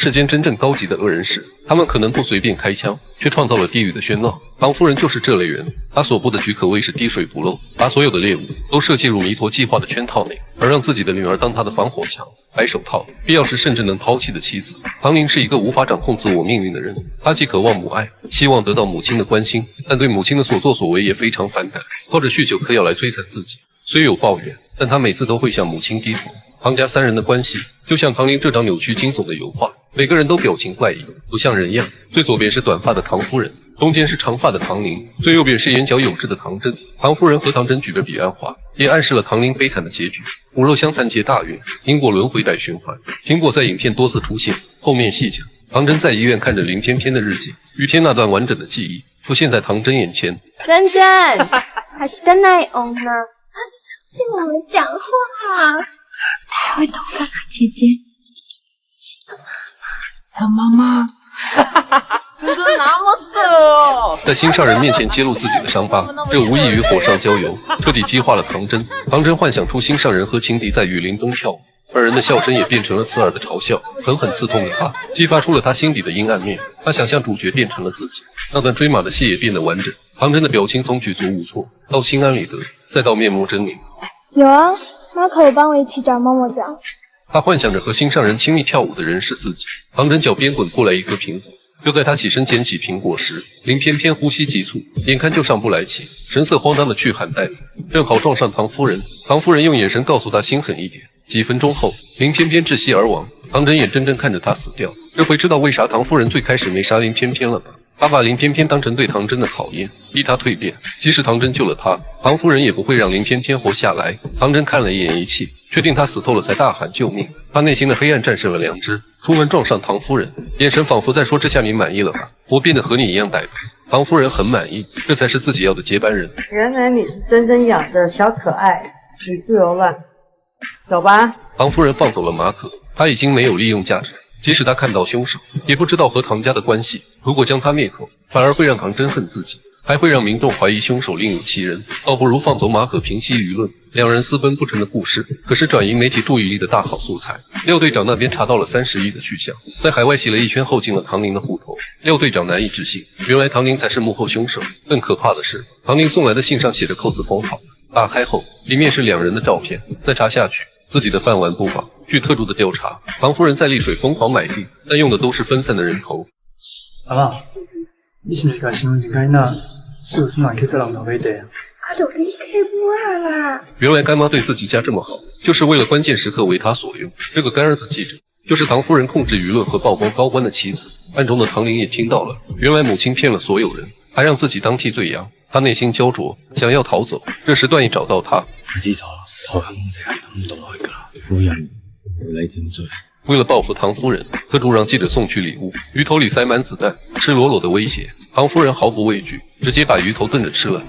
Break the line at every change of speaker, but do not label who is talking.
世间真正高级的恶人是，他们可能不随便开枪，却创造了地狱的喧闹。唐夫人就是这类人，她所布的局可谓是滴水不漏，把所有的猎物都设计入弥陀计划的圈套内，而让自己的女儿当她的防火墙、白手套，必要时甚至能抛弃的妻子。唐宁是一个无法掌控自我命运的人，她既渴望母爱，希望得到母亲的关心，但对母亲的所作所为也非常反感，靠着酗酒嗑药来摧残自己。虽有抱怨，但她每次都会向母亲低头。唐家三人的关系就像唐宁这张扭曲惊悚的油画，每个人都表情怪异，不像人样。最左边是短发的唐夫人，中间是长发的唐宁，最右边是眼角有痣的唐真。唐夫人和唐真举着彼岸花，也暗示了唐宁悲惨的结局。骨肉相残结大运，因果轮回带循环。苹果在影片多次出现，后面细讲。唐真在医院看着林翩翩的日记，雨天那段完整的记忆浮现在唐真眼前。
真真，はしたない女。听我们讲话。太会偷看了，姐姐。
当妈妈，
哥哥那么色哦！
在心上人面前揭露自己的伤疤，这无异于火上浇油，彻底激化了唐真。唐真幻想出心上人和情敌在雨林中跳舞，二人的笑声也变成了刺耳的嘲笑，狠狠刺痛了他，激发出了他心底的阴暗面。他想象主角变成了自己，那段追马的戏也变得完整。唐真的表情从举足无措到心安理得，再到面目狰狞。
有啊，马可有帮我一起找默默讲。
他幻想着和心上人亲密跳舞的人是自己。唐真脚边滚过来一颗苹果，就在他起身捡起苹果时，林翩翩呼吸急促，眼看就上不来气，神色慌张的去喊大夫，正好撞上唐夫人。唐夫人用眼神告诉他心狠一点。几分钟后，林翩翩窒息而亡。唐真眼睁睁看着他死掉，这回知道为啥唐夫人最开始没杀林翩翩了吧？他把林翩翩当成对唐真的考验，逼他蜕变。即使唐真救了他，唐夫人也不会让林翩翩活下来。唐真看了一眼仪器，确定他死透了，才大喊救命。他内心的黑暗战胜了良知，出门撞上唐夫人，眼神仿佛在说：这下你满意了吧？我变得和你一样歹毒。唐夫人很满意，这才是自己要的接班人。
原来你是真真养的小可爱，你自由了，走吧。
唐夫人放走了马可，他已经没有利用价值。即使他看到凶手，也不知道和唐家的关系。如果将他灭口，反而会让唐真恨自己，还会让民众怀疑凶手另有其人。倒不如放走马可，平息舆论。两人私奔不成的故事，可是转移媒体注意力的大好素材。廖队长那边查到了30亿的去向，在海外洗了一圈后进了唐宁的户头。廖队长难以置信，原来唐宁才是幕后凶手。更可怕的是，唐宁送来的信上写着扣字封好，打开后里面是两人的照片。再查下去，自己的饭碗不保。据特助的调查，唐夫人在丽水疯狂买地，但用的都是分散的人头。
阿妈，你是不是甲想一间那是有什么去这人头买地啊？
原来干妈对自己家这么好，就是为了关键时刻为她所用。这个干儿子记者，就是唐夫人控制舆论和曝光高官的妻子。暗中的唐宁也听到了，原来母亲骗了所有人，还让自己当替罪羊。他内心焦灼，想要逃走。这时段义找到他，
知錯，投降我哋係等唔到耐㗎啦，夫人無理定罪。
为了报复唐夫人，特助让记者送去礼物，鱼头里塞满子弹，赤裸裸的威胁。唐夫人毫不畏惧，直接把鱼头炖着吃了。